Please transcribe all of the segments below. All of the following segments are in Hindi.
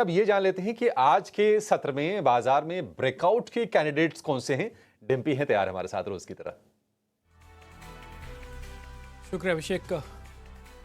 अब ये जान लेते हैं कि आज के सत्र में बाजार में ब्रेकआउट के कैंडिडेट्स कौन से हैं। डिम्पी हैं तैयार हमारे साथ रोज की तरह। शुक्रिया अभिषेक।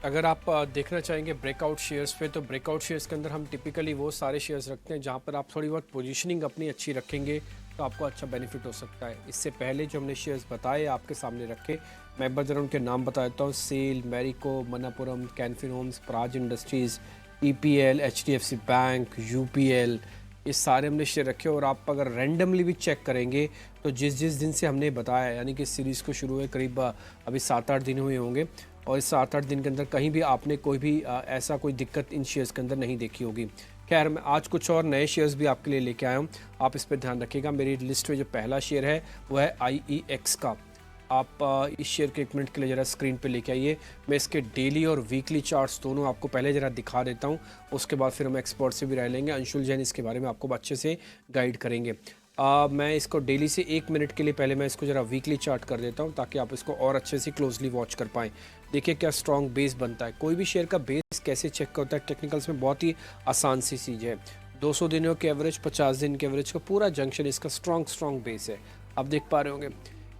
अगर आप देखना चाहेंगे ब्रेकआउट शेयर्स पे, तो ब्रेकआउट शेयर्स के अंदर हम टिपिकली वो सारे शेयर्स रखते हैं जहां पर आप थोड़ी बहुत पोजीशनिंग अपनी अच्छी रखेंगे तो आपको अच्छा बेनिफिट हो सकता है। इससे पहले जो हमने शेयर्स बताए आपके सामने रखे, मैं एक बार जरा उनके नाम बता देता हूँ। SAIL, Marico, Manappuram, Canfin homes, Praj industries, EPL, HDFC bank, UPL, ये सारे हमने शेयर रखे। और आप अगर रैंडमली भी चेक करेंगे तो जिस जिस दिन से हमने बताया, यानी कि सीरीज़ को शुरू हुए करीब अभी 7-8 दिन हुए होंगे, और इस 7-8 दिन के अंदर कहीं भी आपने कोई भी ऐसा कोई दिक्कत इन शेयर्स के अंदर नहीं देखी होगी। खैर, मैं आज कुछ और नए शेयर्स भी आपके लिए लेके आया हूँ, आप इस पर ध्यान रखिएगा। मेरी लिस्ट में जो पहला शेयर है वो है IEX का। आप इस शेयर के 1 मिनट के लिए ज़रा स्क्रीन पे लेके आइए। मैं इसके डेली और वीकली चार्ट्स दोनों आपको पहले ज़रा दिखा देता हूँ, उसके बाद फिर हम एक्सपर्ट से भी राय लेंगे। अंशुल जैन इसके बारे में आपको अच्छे से गाइड करेंगे। मैं इसको डेली से 1 मिनट के लिए पहले मैं इसको ज़रा वीकली चार्ट कर देता हूँ ताकि आप इसको और अच्छे से क्लोजली वॉच कर पाएँ। देखिए क्या स्ट्रॉन्ग बेस बनता है। कोई भी शेयर का बेस कैसे चेक होता है टेक्निकल्स में, बहुत ही आसान सी चीज़ है। 200 दिनों के एवरेज, 50 दिन के एवरेज का पूरा जंक्शन इसका स्ट्रॉन्ग बेस है। आप देख पा रहे होंगे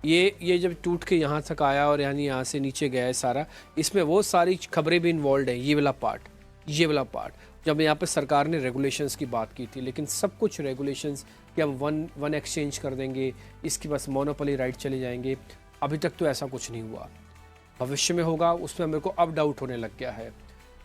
ये जब टूट के यहाँ तक आया और यानी यहाँ से नीचे गया है सारा, इसमें वो सारी खबरें भी इन्वॉल्व हैं। ये वाला पार्ट जब यहाँ पे सरकार ने रेगुलेशंस की बात की थी, लेकिन सब कुछ रेगुलेशंस कि हम वन एक्सचेंज कर देंगे, इसकी बस मोनोपोली राइट चले जाएंगे, अभी तक तो ऐसा कुछ नहीं हुआ। भविष्य में होगा, उसमें मेरे को अब डाउट होने लग गया है।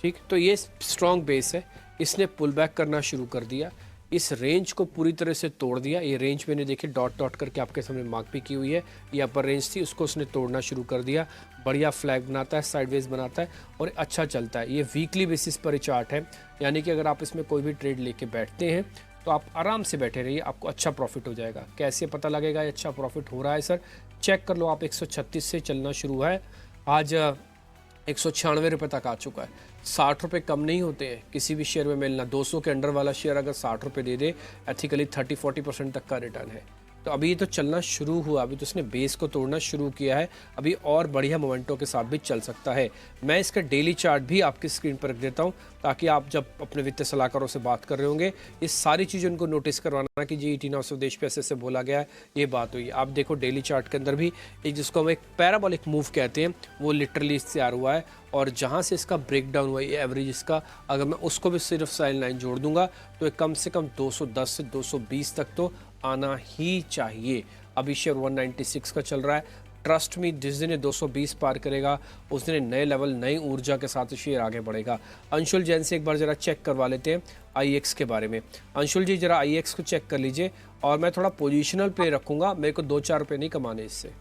ठीक, तो ये स्ट्रॉन्ग बेस है, इसने पुल बैक करना शुरू कर दिया, इस रेंज को पूरी तरह से तोड़ दिया। ये रेंज मैंने देखिए डॉट करके आपके सामने मार्क भी की हुई है, ये अपर रेंज थी, उसको उसने तोड़ना शुरू कर दिया। बढ़िया फ्लैग बनाता है, साइडवेज बनाता है और अच्छा चलता है। ये वीकली बेसिस पर चार्ट है, यानी कि अगर आप इसमें कोई भी ट्रेड लेके बैठते हैं तो आप आराम से बैठे रहिए, आपको अच्छा प्रॉफिट हो जाएगा। कैसे पता लगेगा ये अच्छा प्रॉफिट हो रहा है सर? चेक कर लो आप, 136 से चलना शुरू है, आज 196 रुपये तक आ चुका है। 60 रुपये कम नहीं होते हैं किसी भी शेयर में मिलना। 200 के अंडर वाला शेयर अगर 60 रुपये दे दे, एथिकली 30-40% तक का रिटर्न है। तो अभी ये तो चलना शुरू हुआ, अभी तो उसने बेस को तोड़ना शुरू किया है, अभी और बढ़िया मोमेंटों के साथ भी चल सकता है। मैं इसका डेली चार्ट भी आपकी स्क्रीन पर रख देता हूँ ताकि आप जब अपने वित्तीय सलाहकारों से बात कर रहे होंगे, इस सारी चीज़ें उनको नोटिस करवाना कि जी ईटी नाउ स्वदेश पे ऐसे बोला गया है, ये बात हुई। आप देखो डेली चार्ट के अंदर भी एक, जिसको हम एक पैराबोलिक मूव कहते हैं, वो लिटरली तैयार हुआ है। और जहाँ से इसका ब्रेक डाउन हुआ है, एवरेज इसका, अगर मैं उसको भी सिर्फ साइड लाइन जोड़ दूंगा तो ये कम से कम 210 से 220 तक तो आना ही चाहिए। अभी शेयर 196 का चल रहा है। ट्रस्ट में जिस दिन 220 पार करेगा उस दिन नए लेवल, नई ऊर्जा के साथ शेयर आगे बढ़ेगा। अंशुल जैन से एक बार जरा चेक करवा लेते हैं IEX के बारे में। अंशुल जी जरा IEX को चेक कर लीजिए, और मैं थोड़ा पोजिशनल प्ले रखूंगा, मेरे को 2-4 रुपये नहीं कमाने इससे।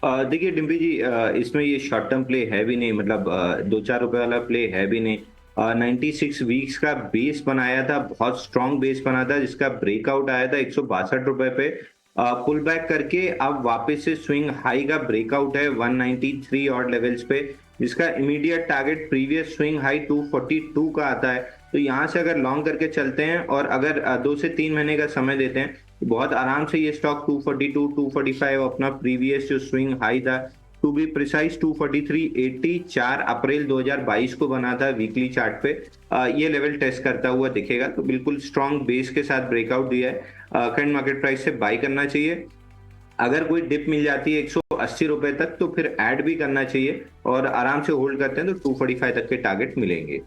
देखिए डिम्पी जी, इसमें ये शॉर्ट टर्म प्ले है भी नहीं, मतलब 2-4 रुपए वाला प्ले है भी नहीं। 96 वीक्स का बेस बनाया था, बहुत स्ट्रॉन्ग बेस बना था, जिसका ब्रेकआउट आया था 162 रुपए पे। पुल बैक करके अब वापस से स्विंग हाई का ब्रेकआउट है 193 और लेवल्स पे, जिसका immediate target previous swing high 242 का आता है। तो यहाँ से अगर लॉन्ग करके चलते हैं और अगर 2 से 3 महीने का समय देते हैं, बहुत आराम से ये स्टॉक 242, 245 अपना प्रीवियस जो स्विंग हाई था, टू बी प्रिसाइज 243.80 4 अप्रैल 2022 को बना था वीकली चार्ट पे, ये लेवल टेस्ट करता हुआ दिखेगा। तो बिल्कुल स्ट्रॉन्ग बेस के साथ ब्रेकआउट दिया है, करंट मार्केट प्राइस से बाय करना चाहिए। अगर कोई डिप मिल जाती है 180 रुपए तक तो फिर ऐड भी करना चाहिए, और आराम से होल्ड करते हैं तो 245 तक के टारगेट मिलेंगे।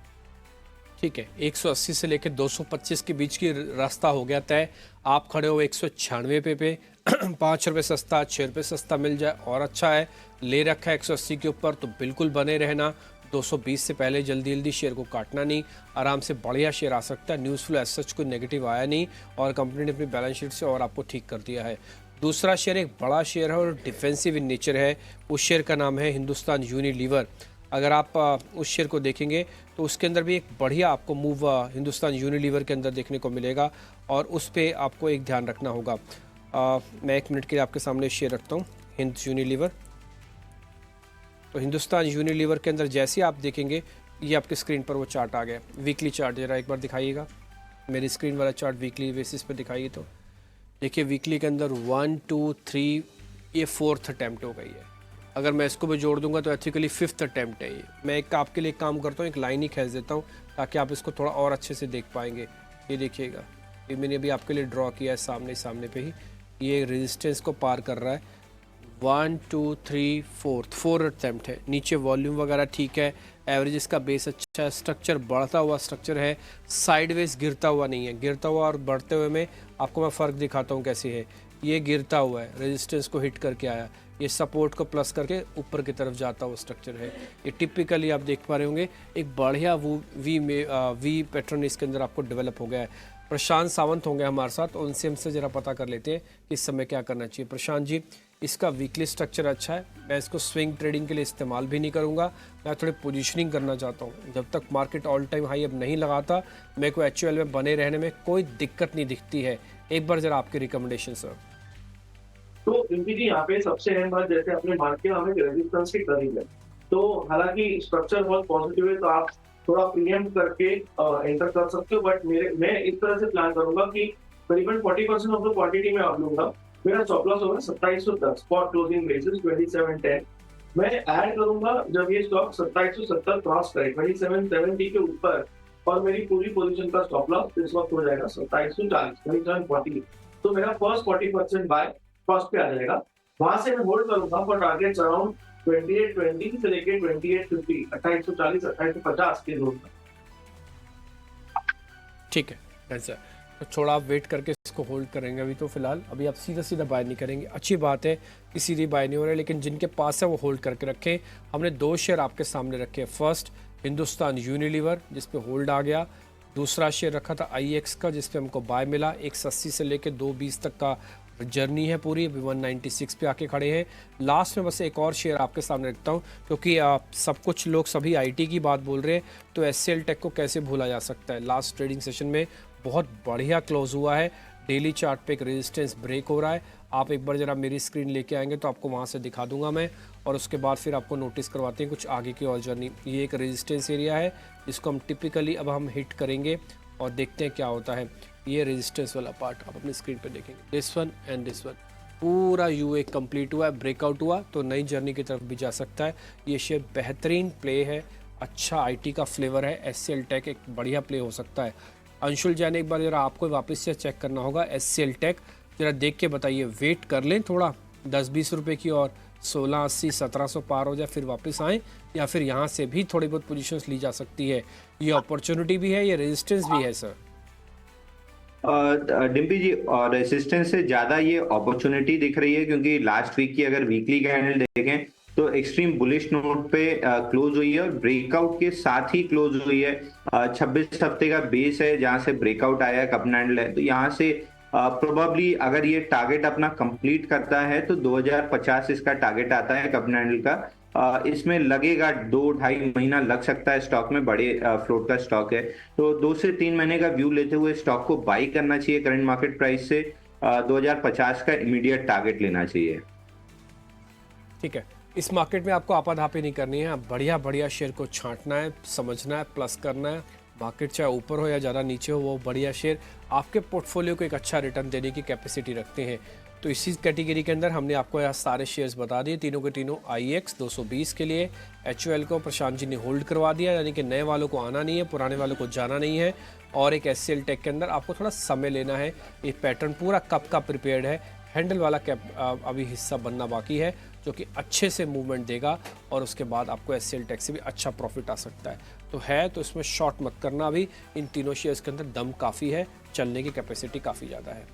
ठीक है, 180 से लेकर 225 के बीच की रास्ता हो गया तय। आप खड़े हो 196 पे 5 रुपये सस्ता, 6 रुपये सस्ता मिल जाए और अच्छा है। ले रखा है 180 के ऊपर तो बिल्कुल बने रहना। 220 से पहले जल्दी शेयर को काटना नहीं, आराम से बढ़िया शेयर आ सकता है। न्यूज़ फ्लो एज सच कोई नेगेटिव आया नहीं, और कंपनी ने अपनी बैलेंस शीट से और आपको ठीक कर दिया है। दूसरा शेयर एक बड़ा शेयर है और डिफेंसिव इन नेचर है। उस शेयर का नाम है हिंदुस्तान यूनिलीवर। अगर आप उस शेयर को देखेंगे तो उसके अंदर भी एक बढ़िया आपको मूव हिंदुस्तान यूनिलीवर के अंदर देखने को मिलेगा, और उस पर आपको एक ध्यान रखना होगा। मैं 1 मिनट के लिए आपके सामने शेयर रखता हूँ, हिंद यूनिलीवर। तो हिंदुस्तान यूनिलीवर के अंदर जैसे आप देखेंगे, ये आपके स्क्रीन पर वो चार्ट आ गया। वीकली चार्ट जरा एक बार दिखाइएगा, मेरी स्क्रीन वाला चार्ट वीकली बेसिस पर दिखाइए। तो देखिए वीकली के अंदर 1 2 3, ये 4th अटैम्प्ट हो गई है। अगर मैं इसको भी जोड़ दूंगा तो एथिकली 5th अटैम्प्ट है ये। मैं एक आपके लिए काम करता हूँ, एक लाइन ही खींच देता हूँ ताकि आप इसको थोड़ा और अच्छे से देख पाएंगे। ये देखिएगा, ये मैंने अभी आपके लिए ड्रॉ किया है सामने सामने पे ही। ये रेजिस्टेंस को पार कर रहा है। 1 2 3 4 अटैम्प्ट है। नीचे वॉल्यूम वगैरह ठीक है, एवरेज इसका बेस अच्छा है, स्ट्रक्चर बढ़ता हुआ स्ट्रक्चर है, साइडवेज गिरता हुआ नहीं है। गिरता हुआ और बढ़ते हुए में आपको मैं फ़र्क दिखाता हूँ कैसे है। ये गिरता हुआ है, रेजिस्टेंस को हिट करके आया, ये सपोर्ट को प्लस करके ऊपर की तरफ जाता हुआ स्ट्रक्चर है। ये टिपिकली आप देख पा रहे होंगे एक बढ़िया वी पैटर्न इसके अंदर आपको डेवलप हो गया है। प्रशांत सावंत होंगे हमारे साथ, उनसे हमसे ज़रा पता कर लेते हैं कि इस समय क्या करना चाहिए। प्रशांत जी, इसका वीकली स्ट्रक्चर अच्छा है, मैं इसको स्विंग ट्रेडिंग के लिए इस्तेमाल भी नहीं करूंगा, मैं थोड़ी पोजीशनिंग करना चाहता हूं। जब तक मार्केट ऑल टाइम हाई अब नहीं लगाता, मेरे को HUL में बने रहने में कोई दिक्कत नहीं दिखती है। एक बार जरा आपकी रिकमेंडेशन सर। तो रिंकी जी, यहाँ पे सबसे अहम बात, जैसे आपने मार्क किया हमें रेजिस्टेंस के करीब है, तो हालांकि स्ट्रक्चर बहुत पॉजिटिव है, तो आप थोड़ा प्रीएम्प्ट करके एंटर कर सकते हो। बट मैं इस तरह से प्लान करूंगा कि करीबन 40% ऑफ द क्वांटिटी में आप लूंगा। मेरा स्टॉप लॉस होगा 2710 स्पॉट क्लोजिंग बेसिस 2710। मैं ऐड करूंगा जब ये स्टॉक 2770 क्रॉस करे 2770 के ऊपर, और मेरी पूरी पोजीशन का स्टॉप लॉस इस वक्त हो जाएगा 2740 2740। तो मेरा फर्स्ट 40% बाय फर्स्ट पे आ जाएगा। वहां से मैं होल्ड करूंगा फॉर टारगेट्स अराउंड 2820 से लेके 2850, 2840 2850 के जोन तक। ठीक है डन सर, तो थोड़ा आप वेट करके इसको होल्ड करेंगे अभी। तो फिलहाल अभी आप सीधा सीधा बाय नहीं करेंगे, अच्छी बात है कि सीधी बाय नहीं हो रहा है, लेकिन जिनके पास है वो होल्ड करके रखें। हमने 2 शेयर आपके सामने रखे हैं। फर्स्ट हिंदुस्तान यूनिलीवर जिस पे होल्ड आ गया, दूसरा शेयर रखा था IEX का जिस पे हमको बाय मिला। 180 से लेके 220 तक का जर्नी है पूरी, अभी 196 पे आके खड़े हैं। लास्ट में बस एक और शेयर आपके सामने रखता हूँ, क्योंकि सब कुछ लोग सभी IT की बात बोल रहे हैं, तो HCL टेक को कैसे भूला जा सकता है। लास्ट ट्रेडिंग सेशन में बहुत बढ़िया क्लोज हुआ है, डेली चार्ट पे एक रेजिस्टेंस ब्रेक हो रहा है। आप एक बार जरा मेरी स्क्रीन लेके आएंगे तो आपको वहाँ से दिखा दूंगा मैं, और उसके बाद फिर आपको नोटिस करवाते हैं कुछ आगे की और जर्नी। ये एक रेजिस्टेंस एरिया है जिसको हम टिपिकली अब हम हिट करेंगे और देखते हैं क्या होता है। ये रेजिस्टेंस वाला पार्ट आप अपनी स्क्रीन पे देखेंगे, this one and this one, पूरा UA कंप्लीट हुआ है, ब्रेकआउट हुआ तो नई जर्नी की तरफ भी जा सकता है। ये शेयर बेहतरीन प्ले है, अच्छा IT का फ्लेवर है। HCL टेक एक बढ़िया प्ले हो सकता है। अंशुल जैन, एक बार जरा आपको वापस से चेक करना होगा HCL टेक, जरा देख के बताइए। वेट कर लें थोड़ा 10-20 रुपये की, और 1680 1700 पार हो जाए फिर वापस आएँ, या फिर यहाँ से भी थोड़ी बहुत पोजीशंस ली जा सकती है। ये अपॉर्चुनिटी भी है, ये रेजिस्टेंस भी है सर। डिम्पी जी, और रेसिस्टेंस से ज्यादा ये अपॉर्चुनिटी दिख रही है, क्योंकि लास्ट वीक की अगर वीकली कैंडल देखें तो एक्सट्रीम बुलिश नोट पे क्लोज हुई है, और ब्रेकआउट के साथ ही क्लोज हुई है। 26 हफ्ते का बेस है जहां से ब्रेकआउट आया है, कप हैंडल है, तो यहाँ से प्रोबेबली अगर ये टारगेट अपना कंप्लीट करता है तो 2050 इसका टारगेट आता है कप हैंडल का। इसमें लगेगा 2-2.5 महीना लग सकता है, स्टॉक में बड़े फ्लोट का स्टॉक है, तो 2 से 3 महीने का व्यू लेते हुए स्टॉक को बाई करना चाहिए। करंट मार्केट प्राइस से 2050 का इमीडिएट टारगेट लेना चाहिए। ठीक है, इस मार्केट में आपको आपाधापी नहीं करनी है, बढ़िया बढ़िया शेयर को छांटना है, समझना है, प्लस करना है। मार्केट चाहे ऊपर हो या ज़्यादा नीचे हो, वो बढ़िया शेयर आपके पोर्टफोलियो को एक अच्छा रिटर्न देने की कैपेसिटी रखते हैं। तो इसी कैटेगरी के अंदर हमने आपको यहाँ सारे शेयर्स बता दिए, तीनों के तीनों। IEX 220 के लिए, HUL को प्रशांत जी ने होल्ड करवा दिया, यानी कि नए वालों को आना नहीं है, पुराने वालों को जाना नहीं है। और एक HCL टेक के अंदर आपको थोड़ा समय लेना है, ये पैटर्न पूरा कब का प्रिपेयर्ड है। हैंडल वाला कैप अभी हिस्सा बनना बाकी है, जो कि अच्छे से मूवमेंट देगा, और उसके बाद आपको HCL टेक से भी अच्छा प्रॉफिट आ सकता है। तो इसमें शॉर्ट मत करना, अभी इन तीनों शेयर्स के अंदर दम काफ़ी है, चलने की कैपेसिटी काफ़ी ज़्यादा है।